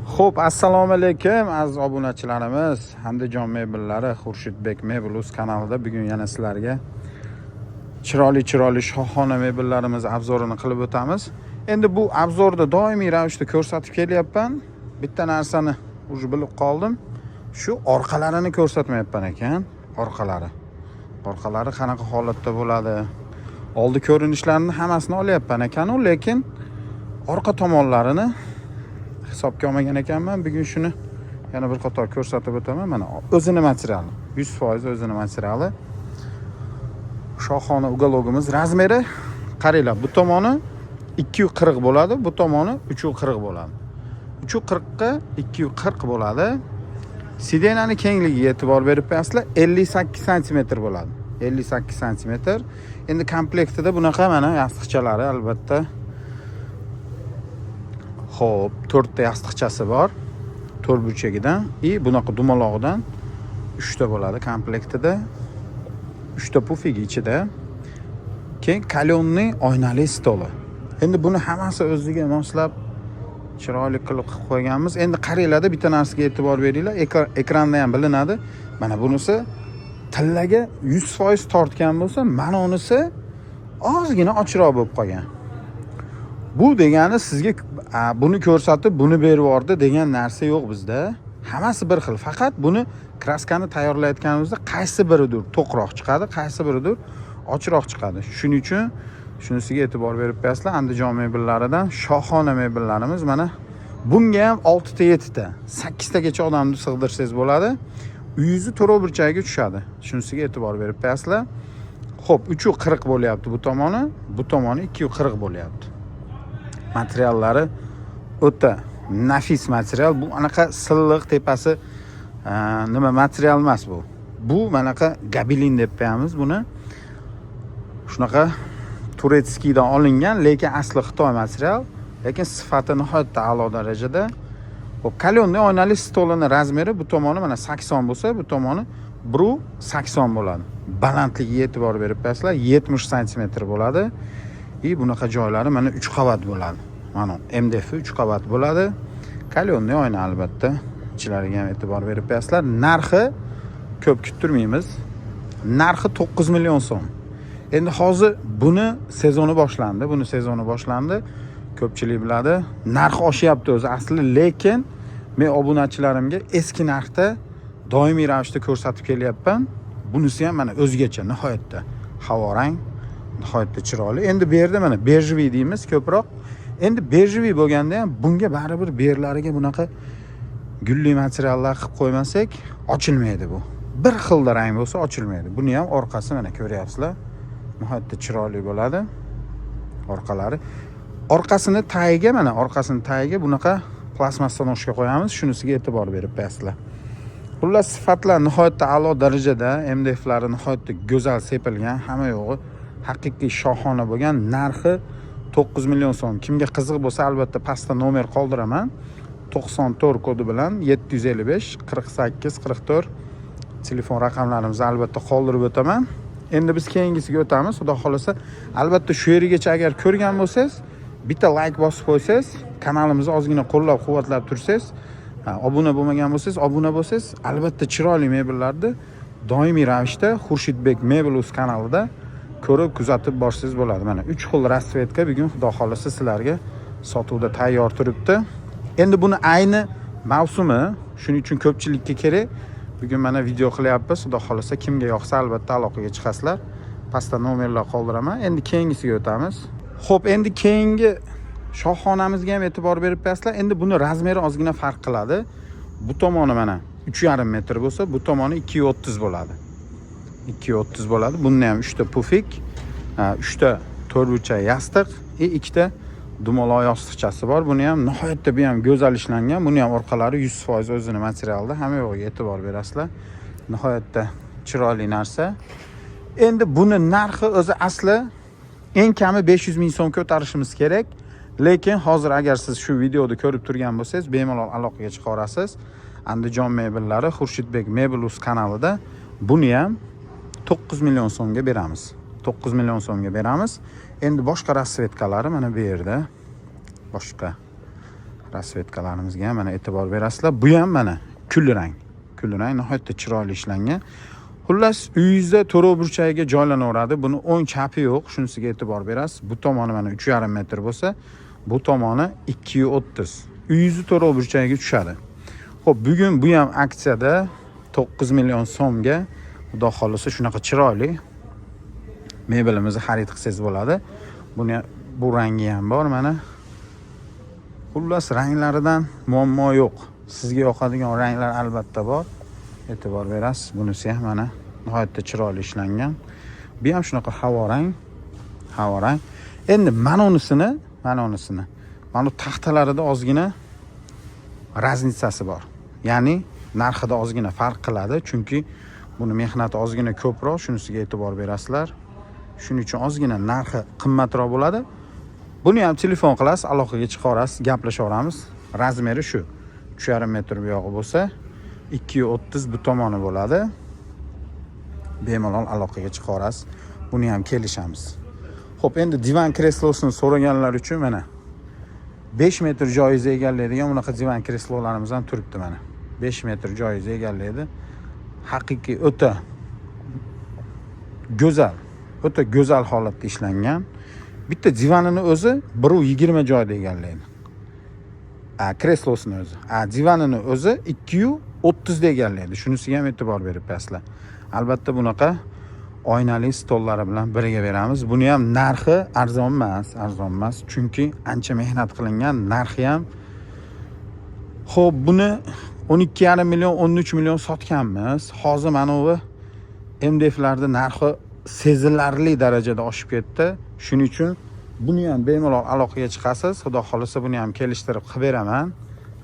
Xo'p, assalomu alaykum aziz obunachilarimiz. Andijon mebellari Xurshidbek Mebeluz kanalida bugun yana sizlarga chiroyli shohona mebellarimiz obzorini qilib o'tamiz. Endi bu obzorda doimiy ravishda ko'rsatib kelyapman. Bitta narsani уже bilib qoldim. Shu orqalarini ko'rsatmayapman ekan. Orqalari qanaqa holatda bo'ladi? Oldi ko'rinishlarini hammasini olyapman ekan, lekin orqa tomonlarini hisobga olmagan ekanman. Bugun shuni yana bir qator ko'rsatib o'taman. Mana o'zini materiali, 100% o'zini materiali. Shohona ugalogimiz razmeri qaranglar, bu tomoni 240 bo'ladi, bu tomoni 340 bo'ladi. 340 ga 240 bo'ladi. Sidenaning kengligiga e'tibor berib qo'yasizlar, 58 sm bo'ladi. 58 sm. Endi komplektida bunaqa mana yostiqchalari albatta. Xo'p, 4 ta yostiqchasi bor. 4 burchagidan va bunaqa dumalog'idan 3 ta bo'ladi komplektida. 3 ta pufigi ichida. Keyin kalyonning oynali stoli. Endi buni hammasi o'ziga moslab chiroyli qilib qo'yganmiz. Endi qaranglarda bitta narsaga e'tibor beringlar. Ekranda ham bilinadi. Mana bunisi tillaga 100% tortgan bo'lsa, mana unisi ozgina ochiqroq bo'lib qolgan. Bu degani sizga buni ko'rsatib, buni berib yubordi degan narsa yo'q bizda. Hammasi bir xil. Faqat buni kraskani tayyorlayotganimizda qaysi biridir to'qroq chiqadi, qaysi biridir ochiqroq chiqadi. Shuning uchun shunisiga e'tibor berib qo'yasizlar. Andijon mebellaridan shohona mebellarimiz mana bunga ham 6 ta 7 ta, 8 tagacha odamni sig'dirsangiz bo'ladi. Uyingizni to'rov burchagiga tushadi. Shunisiga e'tibor berib qo'yasizlar. Xo'p, 340 bo'lyapti bu tomoni 240 bo'lyapti. Materiallari o'ta nafis material. Bu anaqa silliq tepasi nima material emas bu. Bu manaqa gabelin deb qo'yamiz buni. Shunaqa turetskiydan olingan, lekin asli Xitoy material, lekin sifati nihoyatda a'lo darajada. Xo'p, kalyonning oynali stolini razmeri bu tomoni mana 80 bo'lsa, bu tomoni 180 bo'ladi. Balandligiga e'tibor berib qo'yasizlar, 70 sm bo'ladi. Bunaqa joylari mana 3 qavat bo'ladi. Mana MDF 3 qavat bo'ladi. Kalyonning oyna albatta. Ichlariga ham e'tibor berib qo'yasizlar. Narxi ko'p kuttirmaymiz. Narxi 9 million so'm. Endi hozir buni sezoni boshlandi. Ko'pchilik biladi. Narxi oshyapti o'zi asli, lekin men obunachilarimga eski narxda doimiy ravishda ko'rsatib kelyapman. Bunisi ham mana o'zgacha, nihoyatda havorang, nihoyatda chiroyli. Endi bu yerda mana bejviy deymiz ko'proq. Endi bejviy bo'lganda ham bunga baribir berlariga bunaqa gulli materiallar qilib qo'ymasak, ochilmaydi bu. Bir xil rang bo'lsa ochilmaydi. Buni ham orqasi mana ko'ryapsizlar. Nihoyatda chiroyli bo'ladi orqalari. Orqasini tagiga bunaqa plastmassadan o'shga qo'yamiz. Shunisiga e'tibor berib qo'yasizlar. Xullas sifatlar nihoyatda a'lo darajada, MDFlari nihoyatda go'zal sepilgan, hamma yo'g'i haqiqiy shohona bo'lgan. Narxi 9 million so'm. Kimga qiziq bo'lsa albatta pastda nomer qoldiraman. 94 kodi bilan 755 48 44 telefon raqamlarimizni albatta qoldirib o'taman. Endi biz keyingisiga o'tamiz. Xudo xolasa, albatta shu yerigacha agar ko'rgan bo'lsangiz, bitta like bosib qo'ysangiz, kanalimizni ozgina qo'llab-quvvatlab tursangiz, obuna bo'lmagan bo'lsangiz, obuna bo'lsangiz, albatta chiroyli mebellarni doimiy ravishda Xurshidbek Mebeluz kanalida ko'rib, kuzatib borsangiz bo'ladi. Mana 3 xil rasvetka bugun xudo xolasa sizlarga sotuvda tayyor turibdi. Endi buni ayni mavsumi, shuning uchun ko'pchilikka kerak. Bugun mana video qilyapmiz. Xudo xolasa kimga yoqsa albatta aloqaga chiqasizlar. Pastda nomerlar qoldiraman. Endi keyingisiga o'tamiz. Xo'p, endi keyingi shohonamizga ham e'tibor berib qo'yasizlar. Endi buni razmeri ozgina farq qiladi. Bu tomoni mana 3,5 metr bo'lsa, bu tomoni 230 bo'ladi. 230 bo'ladi. Bunda ham 3 ta pufik, 3 ta to'rtburchak yostiq va 2 ta dumaloq yostiqchasi bor. Buni ham nihoyatda bu ham go'zal ishlangan. Buni ham orqalari 100% o'zini materialda. Hamma yo'g'iga e'tibor berasizlar. Nihoyatda chiroyli narsa. Endi buni narxi o'zi asli eng kami 500 ming so'm ko'tarishimiz kerak. Lekin hozir agar siz shu videoni ko'rib turgan bo'lsangiz, bemalol aloqaga chiqa olasiz. Andijon mebellari Xurshidbek Mebeluz kanalida buni ham 9 million so'mga beramiz. 9 million so'mga beramiz. Endi boshqa rasvetkalari mana bu yerda. Boshqa Rasvetkalarimizga ham mana e'tibor berasizlar. Bu ham mana kulli rang. Kulli rang nihoyatda chiroyli ishlangan. Xullas, uyingizda to'rov burchagiga joylanaveradi. Buni o'ng chapi yo'q, shunisiga e'tibor berasiz. Bu tomoni mana 3,5 metr bo'lsa, bu tomoni 230. Uyingizni to'rov burchagiga tushadi. Xo'p, bugun bu ham aksiyada 9 million so'mga, xudo xolisa shunaqa chiroyli mebelimizni xarid qilsangiz bo'ladi. Buni bu rangi ham bor mana. Xullas, ranglaridan muammo yo'q. Sizga yoqadigan ranglar albatta bor. E'tibor berasiz. Bunisi ham mana nihoyatda chiroyli ishlangan. Bu ham shunaqa havorang. Endi mana unisini, mana taxtalarida ozgina raznitsasi bor. Ya'ni narxida ozgina farq qiladi, chunki buni mehnati ozgina ko'proq, shunisiga e'tibor berasizlar. Shuning uchun ozgina narxi qimmatroq bo'ladi. Buni ham telefon qilasiz, aloqaga chiqarasiz, gaplashaveramiz. Razmeri shu. 3,5 metr bu yog'i bo'lsa, 230 bu tomoni bo'ladi. Bemalol aloqaga chiqarasiz. Buni ham kelishamiz. Xo'p, endi divan kreslosini so'raganlar uchun mana 5 metr joyizni egallaydigan bunaqa divan kreslolarimiz ham turibdi mana. 5 metr joyizni egallaydi. Haqiqiy o'ta go'zal holatda ishlangan. Bitta divanini o'zi 120 joyda egallaydi. Kreslosini o'zi. Divanini o'zi 230 da egallaydi. Shunisiga ham e'tibor berib qo'yasizlar. Albatta bunaqa oynali stollari bilan birga beramiz. Buni ham narxi arzon emas, chunki ancha mehnat qilingan, narxi ham. Xo'p, buni 12,5 million, 13 million sotganmiz. Hozir mana bu MDF'larda narxi sezilarli darajada oshib ketdi. Shuning uchun buni ham bemalol aloqaga chiqasiz. Xudo xolisa buni ham kelishtirib qilib beraman.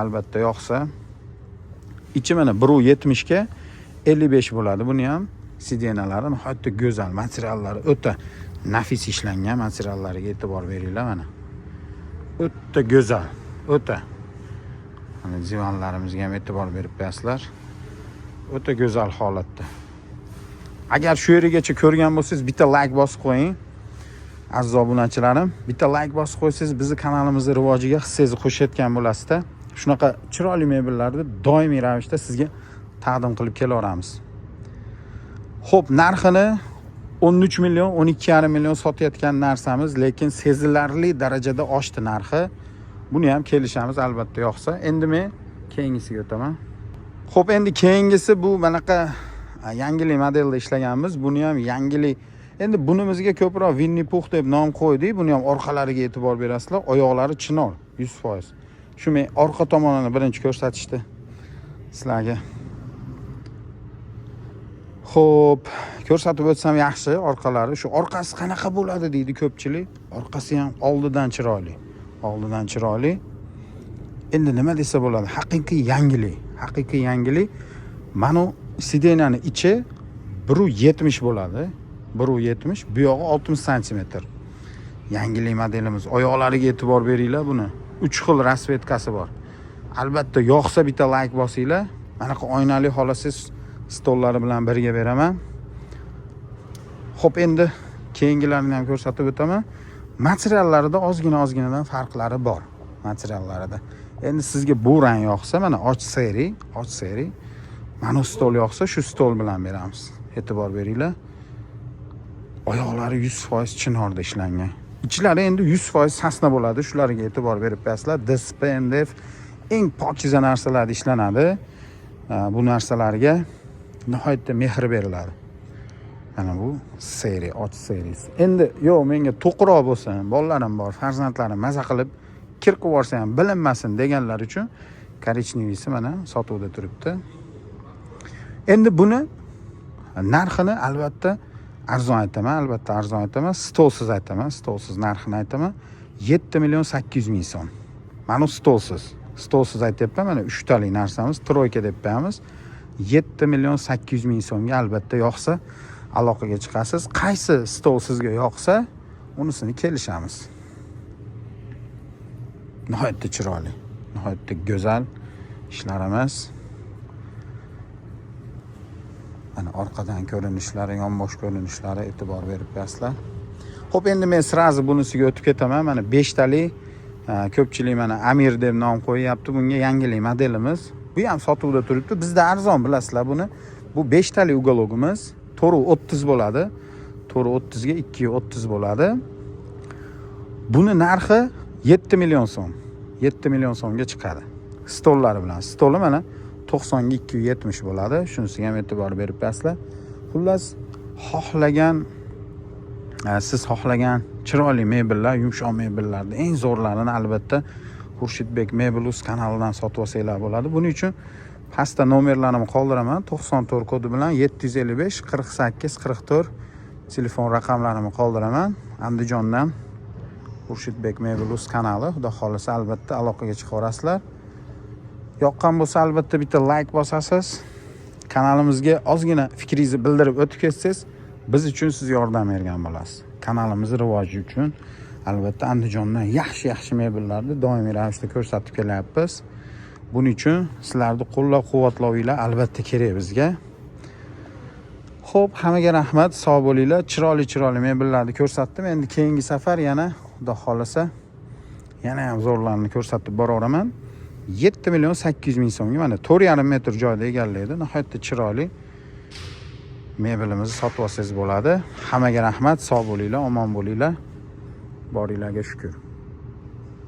Albatta yoqsa. Ichi mana 170 ga 55 bo'ladi. Buni ham sidenalari nihoyatda go'zal, materiallari o'ta nafis ishlangan, materiallariga e'tibor beringlar mana. O'ta go'zal, o'ta. Mana divanlarimizga ham e'tibor berib qo'yasizlar. O'ta go'zal holatda. Agar shu yerigacha ko'rgan bo'lsangiz, bitta like bosib qo'ying. Aziz obunachilarim, bitta like bosib qo'ysangiz, bizni kanalimizning rivojiga hissangizni qo'shayotgan bo'lasizda. Shunaqa chiroyli mebellarni doimiy ravishda sizga taqdim qilib kelaveramiz. Xo'p, narxini 13 million, 12,5 million sotayotgan narsamiz, lekin sezilarli darajada oshdi narxi. Buni ham kelishamiz, albatta yoqsa. Endi men keyingisiga o'taman. Xo'p, endi keyingisi bu manaqa yangilik modelda ishlaganmiz. Buni ham yangilik. Endi bunimizga ko'proq Winnie Pooh deb nom qo'ydik. Buni ham orqalariga e'tibor berasizlar. Oyoqlari chinor 100%. Shu men orqa tomonini birinchi ko'rsatishdi sizlarga. Xo'p, ko'rsatib o'tsam yaxshi orqalari. Shu orqasi qanaqa bo'ladi deydi ko'pchilik. Orqasi ham oldidan chiroyli. Endi nima desa bo'ladi? Haqiqiy yangilik. Mana sidenani ichi 170 bo'ladi. 170, bu yog'i 60 cm. Yangilik modelimiz. Oyoqlariga e'tibor beringlar buni. 3 xil rasvetkasi bor. Albatta yoqsa bitta like bosinglar. Manaqa oynali xolasiz stollari bilan birga beraman. Xo'p, endi keyingilarini ham ko'rsatib o'taman. Materiallarida ozginadan farqlari bor. Materiallarida. Endi sizga bu rang yoqsa, mana och seri. Mana stol yoqsa, shu stol bilan beramiz. E'tibor beringlar. Oyoqlari 100% chinorda ishlangan. Ichlari endi 100% sasna bo'ladi. Shularga e'tibor berib qo'yasizlar. DSP, MDF eng pokiza narsalarda ishlanadi. Bu narsalarga nihoyatda mehr beriladi. Mana bu seri, och serisi. Endi yo'q, menga to'qroq bo'lsin, bolalarim bor, farzandlarim maza qilib kir qilib yorsa ham bilinmasin deganlar uchun korichnevisi mana sotuvda turibdi. Endi buni narxini albatta arzon aytaman, stolsiz aytaman, stolsiz narxini aytaman. 7 million 800 ming so'm. Mana stolsiz aytyapman, mana 3 talik narsamiz, troyka deb qo'yamiz. 7 million 800 ming so'mga albatta yoqsa aloqaga chiqasiz. Qaysi stol sizga yoqsa, unisini kelishamiz. Nihoyatda chiroyli, nihoyatda go'zal ishlarimiz. Mana orqadan ko'rinishlari, yonbosh ko'rinishlari e'tibor berib qo'yasizlar. Xo'p, endi men sirazi bunisiga o'tib ketaman. Mana 5 talik Ko'pchilik mana Amir deb nom qo'yyapti. Bunga yangilik modelimiz. Bu ham sotuvda turibdi. Bizda arzon, bilasizlar buni. Bu 5 tali uгологimiz 430 bo'ladi. 430 ga 230 bo'ladi. Buni narxi 7 million so'm. 7 million so'mga chiqadi. Stollari bilan. Stoli mana 90 ga 270 bo'ladi. Shunisiga ham e'tibor berib qo'yasizlar. Xullas, siz xohlagan chiroyli mebellar, yumshoq mebellarni eng zo'rlarini albatta Xurshidbek Mebelus kanalidan sotib olsanglar bo'ladi. Buning uchun pastda nomerlarimni qoldiraman. 94 kodi bilan 755 48 44 telefon raqamlarimni qoldiraman. Andijondan Xurshidbek Mebelus kanali. Xudo xolisa albatta aloqaga chiqaverasizlar. Yoqqan bo'lsa albatta bitta like bosasiz. Kanalimizga ozgina fikringizni bildirib o'tib ketsangiz, biz uchun siz yordam bergan bo'lasiz. Kanalimiz rivoji uchun albatta Andijondan yaxshi mebellarni doimiy ravishda ko'rsatib kelyapmiz. Buning uchun sizlarni qo'llab-quvvatlovinglar albatta kerak bizga. Xo'p, hammaga rahmat, sog' bo'linglar. Chiroyli mebellarni ko'rsatdim. Endi keyingi safar yana xudo xolasa yana ham zo'rlarni ko'rsatib boraveraman. 7 million 800 ming so'mga mana 4,5 metr joyda egallaydi. Nihoyatda chiroyli mebelimizni sotib olsangiz bo'ladi. Hammaga rahmat, sog' bo'linglar, omon bo'linglar. Boringlarga shukr.